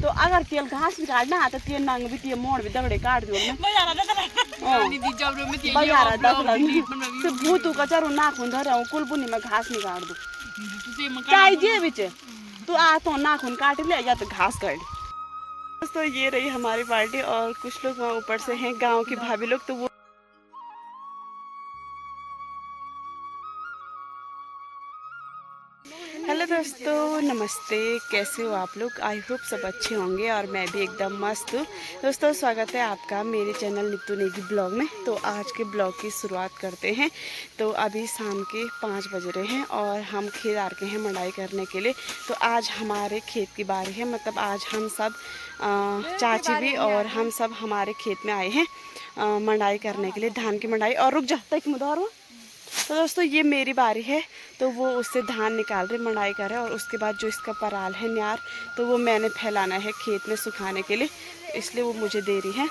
तो अगर तेल घास भी काटना आता तेल नंग भी तेल मोड़ भी दगड़े काट दो तो भूतू का चरो नाखून धर कुल बुनी में घास नहीं काट दो चाहे जे बिच तू आ तो नाखून काट ले या तो घास काट। दोस्तों ये रही हमारी पार्टी और कुछ लोग वहाँ ऊपर से हैं गांव की भाभी लोग तो वो हेलो दोस्तों नमस्ते, कैसे हो आप लोग। आई होप सब अच्छे होंगे और मैं भी एकदम मस्त हूँ। दोस्तों स्वागत है आपका मेरे चैनल नीतू नेगी ब्लॉग में। तो आज के ब्लॉग की शुरुआत करते हैं। तो अभी शाम के 5 बज रहे हैं और हम खेत आ रहे हैं मंडाई करने के लिए। तो आज हमारे खेत की बारी है, मतलब आज हम सब चाची भी और हम सब हमारे खेत में आए हैं मंडाई करने के लिए, धान की मंडाई। और रुक जाता है मुदार। तो दोस्तों ये मेरी बारी है, तो वो उससे धान निकाल रहे मंडाई कर रहे हैं। और उसके बाद जो इसका पराल है न्यार, तो वो मैंने फैलाना है खेत में सुखाने के लिए, इसलिए वो मुझे दे रही है।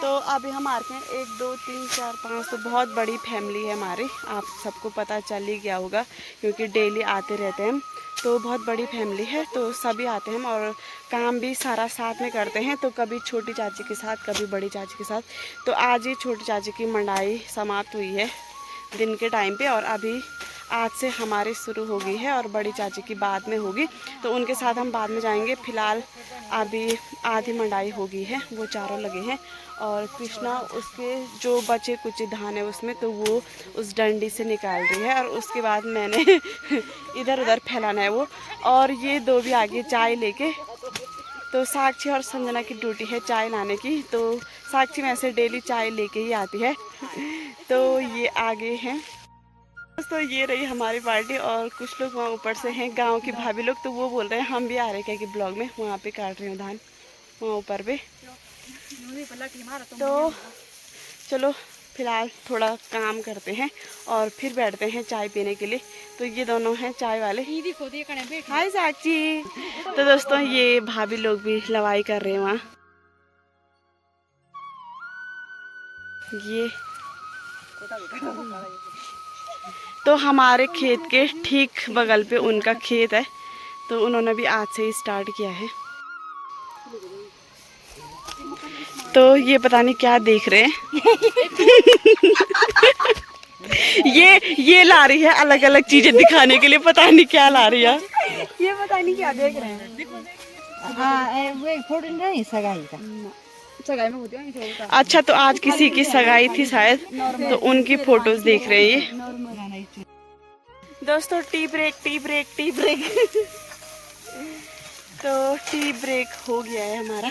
तो अभी हम आ रहे हैं 1 2 3 4 5, तो बहुत बड़ी फैमिली है हमारी, आप सबको पता चल ही गया होगा क्योंकि डेली आते रहते हैं। तो बहुत बड़ी फैमिली है, तो सभी आते हैं और काम भी सारा साथ में करते हैं। तो कभी छोटी चाची के साथ, कभी बड़ी चाची के साथ। तो आज ही छोटी चाची की मंडाई समाप्त हुई है दिन के टाइम पे, और अभी आज से हमारी शुरू हो गई है और बड़ी चाची की बाद में होगी, तो उनके साथ हम बाद में जाएंगे। फिलहाल अभी आधी मंडाई हो गई है, वो चारों लगे हैं। और कृष्णा उसके जो बचे कुछ धान है उसमें, तो वो उस डंडी से निकाल रही है। और उसके बाद मैंने इधर उधर फैलाना है वो। और ये दो भी आगे चाय लेके, तो साक्षी और संजना की ड्यूटी है चाय लाने की। तो साक्षी वैसे डेली चाय लेके ही आती है। तो ये आगे हैं। दोस्तों ये रही हमारी पार्टी और कुछ लोग वहाँ ऊपर से हैं गांव की भाभी लोग, तो वो बोल रहे हैं हम भी आ रहे हैं कि ब्लॉग में। वहाँ पे काट रहे हैं धान वहाँ ऊपर पे। तो चलो फिलहाल थोड़ा काम करते हैं और फिर बैठते हैं चाय पीने के लिए। तो ये दोनों हैं चाय वाले। हाय साक्षी। तो दोस्तों ये भाभी लोग भी लवाई कर रहे हैं वहाँ। ये तो हमारे खेत के ठीक बगल पे उनका खेत है, तो उन्होंने भी आज से ही स्टार्ट किया है। तो ये पता नहीं क्या देख रहे हैं। ये ला रही है अलग अलग चीजें दिखाने के लिए, पता नहीं क्या ला रही है। ये पता नहीं क्या देख रहे हैं। हाँ वो फोटो नहीं सगाई का, सगाई में होती है। अच्छा तो आज किसी की सगाई थी शायद, तो उनकी फोटोज देख रहे हैं ये। दोस्तों tea break tea break tea break. तो टी ब्रेक हो गया है हमारा।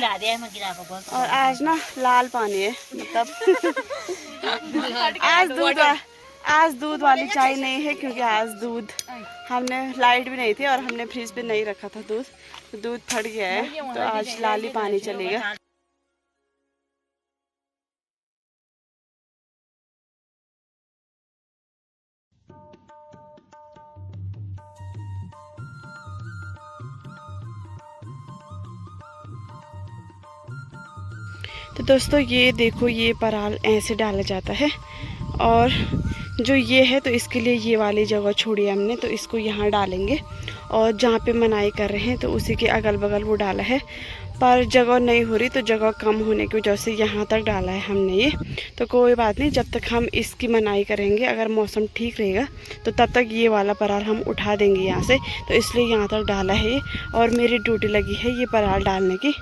और आज ना लाल पानी है, मतलब आज दूध वाली चाय नहीं है क्योंकि आज दूध हमने लाइट भी नहीं थी और हमने फ्रिज पे नहीं रखा था दूध, तो दूध फट गया है। तो आज लाल ही पानी चलेगा। तो दोस्तों ये देखो, ये पराल ऐसे डाला जाता है। और जो ये है तो इसके लिए ये वाली जगह छोड़ी हमने, तो इसको यहाँ डालेंगे। और जहाँ पे मनाई कर रहे हैं तो उसी के अगल बगल वो डाला है, पर जगह नहीं हो रही, तो जगह कम होने की वजह से यहाँ तक डाला है हमने ये। तो कोई बात नहीं, जब तक हम इसकी मनाई करेंगे, अगर मौसम ठीक रहेगा तो तब तक ये वाला पराल हम उठा देंगे यहाँ से। तो इसलिए यहाँ तक डाला है ये, और मेरी ड्यूटी लगी है ये पराल डालने की।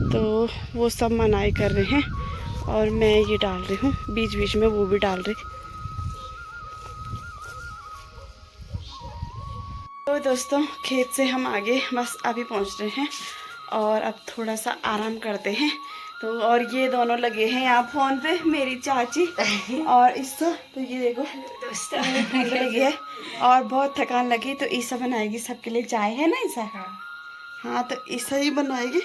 तो वो सब मनाई कर रहे हैं और मैं ये डाल रही हूँ, बीच बीच में वो भी डाल रही। तो दोस्तों खेत से हम आगे बस अभी पहुँच रहे हैं और अब थोड़ा सा आराम करते हैं। तो और ये दोनों लगे हैं यहाँ फोन पे, मेरी चाची और ईसा। तो ये देखो ठंड लगी है और बहुत थकान लगी, तो ईसा बनाएगी सबके लिए चाय, है ना ईसा। हाँ तो ईसा ही बनाएगी।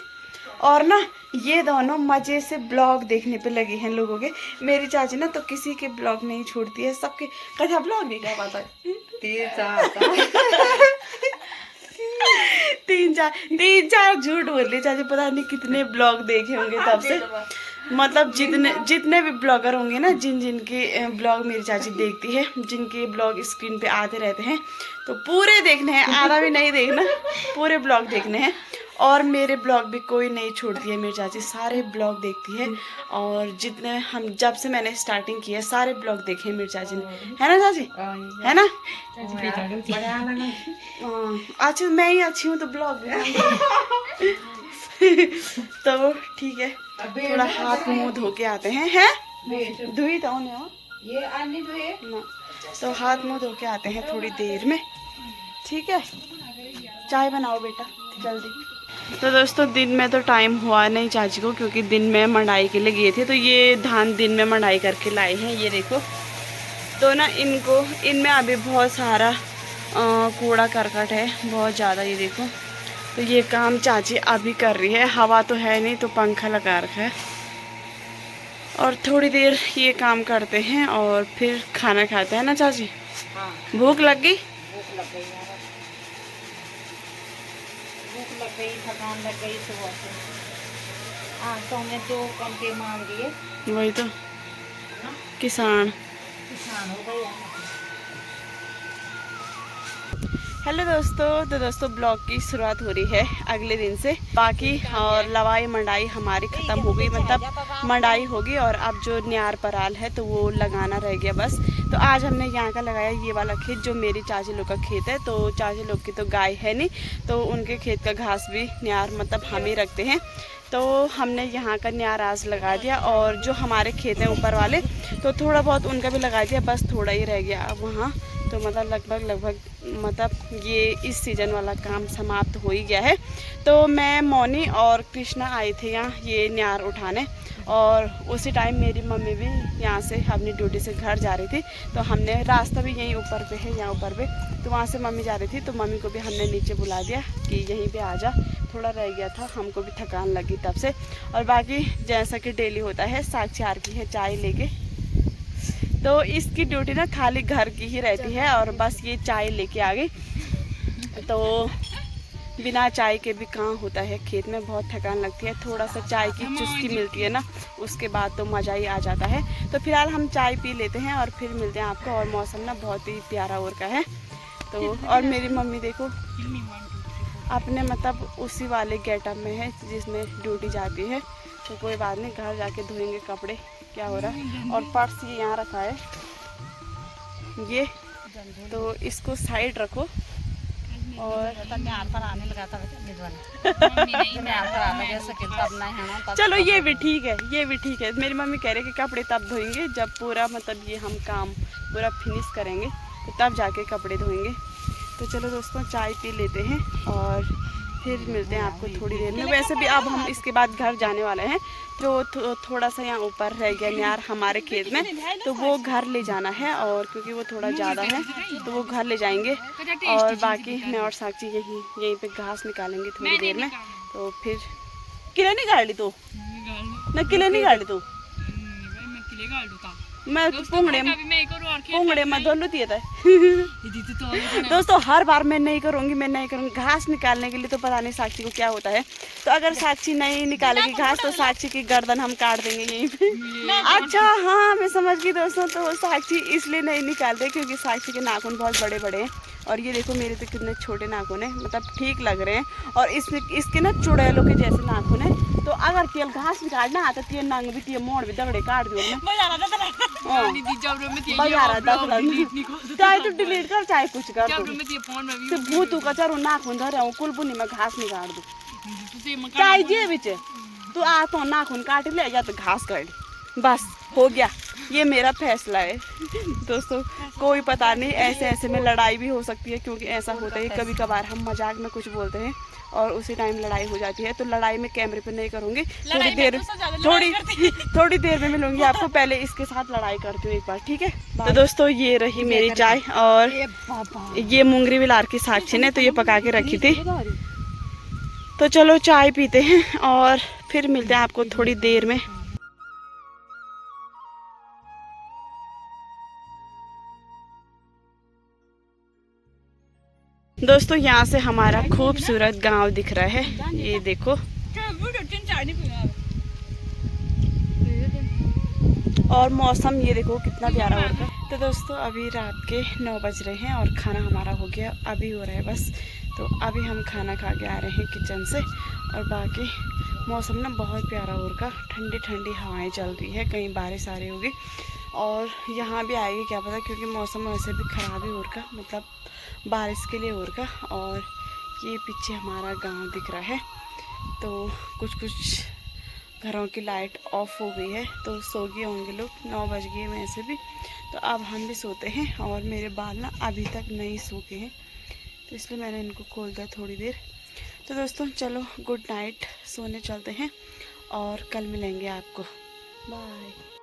और ना ये दोनों मज़े से ब्लॉग देखने पे लगे हैं लोगों के। मेरी चाची ना तो किसी के ब्लॉग नहीं छोड़ती है, सबके कथा ब्लॉग नहीं कर पाता। तीन चार झूठ बोल रही चाची, पता नहीं कितने ब्लॉग देखे होंगे तब से। मतलब जितने भी ब्लॉगर होंगे ना, जिनके ब्लॉग मेरी चाची देखती है, जिनके ब्लॉग स्क्रीन पे आते रहते हैं, तो पूरे देखने हैं, आधा भी नहीं देखना, पूरे ब्लॉग देखने हैं। और मेरे ब्लॉग भी कोई नहीं छोड़ती है मेरी चाची, सारे ब्लॉग देखती है। और जितने हम जब से मैंने स्टार्टिंग की है सारे ब्लॉग देखे हैं मेरी चाची ने, है ना चाची, है ना? अच्छा मैं ही अच्छी हूँ तो ब्लॉग भी तो ठीक है, थोड़ा हाथ मुंह धो के आते हैं। धुई तो ये ना, तो हाथ मुंह धो के आते हैं थोड़ी देर में, ठीक है? चाय बनाओ बेटा जल्दी। तो दोस्तों दिन में तो टाइम हुआ नहीं चाची को, क्योंकि दिन में मंडाई के लिए गए थे। तो ये धान दिन में मंडाई करके लाए हैं, ये देखो। तो ना इनमें अभी बहुत सारा कूड़ा करकट है, बहुत ज़्यादा, ये देखो। तो ये काम चाची अभी कर रही है, हवा तो है नहीं तो पंखा लगा रखा है। और थोड़ी देर ये काम करते हैं और फिर खाना खाते हैं ना चाची। हाँ। भूख लग गई? भूख लग गई, थकान लग गई सुबह से। आज तो हमने 2 घंटे मार दिए। वही तो, किसान हो गई। हेलो दोस्तों, तो दोस्तों ब्लॉग की शुरुआत हो रही है अगले दिन से। बाकी और लवाई मंडाई हमारी ख़त्म हो गई, मतलब मंडाई होगी और अब जो न्यार पराल है तो वो लगाना रह गया बस। तो आज हमने यहाँ का लगाया ये वाला खेत, जो मेरी चाची लोग का खेत है। तो चाची लोग की तो गाय है नहीं, तो उनके खेत का घास भी न्यार मतलब हम ही रखते हैं। तो हमने यहाँ का न्यार आज लगा दिया, और जो हमारे खेत हैं ऊपर वाले तो थोड़ा बहुत उनका भी लगा दिया, बस थोड़ा ही रह गया अब वहाँ। तो मतलब लगभग मतलब ये इस सीज़न वाला काम समाप्त हो ही गया है। तो मैं, मौनी और कृष्णा आए थे यहाँ ये न्यार उठाने, और उसी टाइम मेरी मम्मी भी यहाँ से अपनी ड्यूटी से घर जा रही थी। तो हमने, रास्ता भी यहीं ऊपर पे है, यहाँ ऊपर पे, तो वहाँ से मम्मी जा रही थी। तो मम्मी को भी हमने नीचे बुला दिया कि यहीं पे आ जा, थोड़ा रह गया था, हमको भी थकान लगी तब से। और बाकी जैसा कि डेली होता है, साक्षी आ रही है चाय लेके। तो इसकी ड्यूटी ना खाली घर की ही रहती है, और बस ये चाय लेके आ गई। तो बिना चाय के भी कहाँ होता है, खेत में बहुत थकान लगती है। थोड़ा सा चाय की चुस्की मिलती है ना, उसके बाद तो मज़ा ही आ जाता है। तो फिलहाल हम चाय पी लेते हैं और फिर मिलते हैं आपको। और मौसम ना बहुत ही प्यारा और का है। तो और मेरी मम्मी देखो अपने मतलब उसी वाले गेटअप में है जिसमें ड्यूटी जाती है। तो कोई बात नहीं, घर जाके धोएंगे कपड़े, क्या हो रहा है। और पर्स ये यहाँ रखा है, ये तो इसको साइड रखो। और चलो ये भी ठीक है, ये भी ठीक है। मेरी मम्मी कह रही है कि कपड़े तब धोएंगे जब पूरा मतलब ये हम काम पूरा फिनिश करेंगे, तो तब जाके कपड़े धोएंगे। तो चलो दोस्तों चाय पी लेते हैं और फिर मिलते हैं आपको थोड़ी देर में। वैसे भी अब हम इसके बाद घर जाने वाले हैं। जो थोड़ा सा यहाँ ऊपर रह गया यार हमारे खेत में, तो वो घर ले जाना है। और क्योंकि वो थोड़ा ज़्यादा है तो वो घर ले जाएंगे। और बाकी मैं और साक्षी यहीं पे घास निकालेंगे थोड़ी देर में। तो फिर किले नहीं गाड़ ली तू ना, किले नहीं गाड़ ली तू, मैं पुंगड़े में धो लूती है। दोस्तों हर बार मैं नहीं करूँगी। घास निकालने के लिए तो पता नहीं साक्षी को क्या होता है। तो अगर साक्षी नहीं निकालेगी घास तो साक्षी की गर्दन हम काट देंगे यहीं पे। अच्छा हाँ मैं समझ गई दोस्तों, तो साक्षी इसलिए नहीं निकालते क्योंकि साक्षी के नाखून बहुत बड़े बड़े हैं। और ये देखो मेरे तो कितने छोटे नाखून हैं, मतलब ठीक लग रहे हैं। और इसके ना चुड़ैलों के जैसे नाखून है। तो अगर तेल घास निकालना आता तो नंग भी मोड़ भी दगड़े काट दो चाहे तो डिलीट कर चाहे कुछ कर तो भूतू का चारू नाखून धरे कुलबुनी में घास निकाल दो चाहे जे बिच तू आ तो नाखून काट ले या तो घास काट, बस हो गया। ये मेरा फैसला है दोस्तों। कोई पता नहीं, ऐसे में लड़ाई भी हो सकती है, क्योंकि ऐसा होता है कभी कभार हम मजाक में कुछ बोलते हैं और उसी टाइम लड़ाई हो जाती है। तो लड़ाई में कैमरे पे नहीं करूँगी, थोड़ी देर में मिलूंगी आपको। पहले इसके साथ लड़ाई करती हूँ एक बार, ठीक है। तो दोस्तों ये रही मेरी चाय, और ये मुंगरी विलार की साक्षी ने तो ये पका के रखी थी। तो चलो चाय पीते हैं और फिर मिलते हैं आपको थोड़ी देर में। दोस्तों यहाँ से हमारा खूबसूरत गांव दिख रहा है, ये देखो। और मौसम ये देखो कितना प्यारा हो रहा है। तो दोस्तों अभी रात के 9 बज रहे हैं और खाना हमारा हो गया, अभी हो रहा है बस। तो अभी हम खाना खा के आ रहे हैं किचन से। और बाकी मौसम ना बहुत प्यारा हो रखा, ठंडी ठंडी हवाएं चल रही है, कहीं बारिश आ रही होगी और यहाँ भी आएगी क्या पता, क्योंकि मौसम वैसे भी ख़राब ही हो रखा, मतलब बारिश के लिए हो रखा। और ये पीछे हमारा गांव दिख रहा है, तो कुछ कुछ घरों की लाइट ऑफ हो गई है, तो सो गए होंगे लोग, 9 बज गए वैसे भी, तो अब हम भी सोते हैं। और मेरे बाल ना अभी तक नहीं सूखे हैं, तो इसलिए मैंने इनको खोल दिया थोड़ी देर। तो दोस्तों चलो गुड नाइट, सोने चलते हैं और कल मिलेंगे आपको, बाय।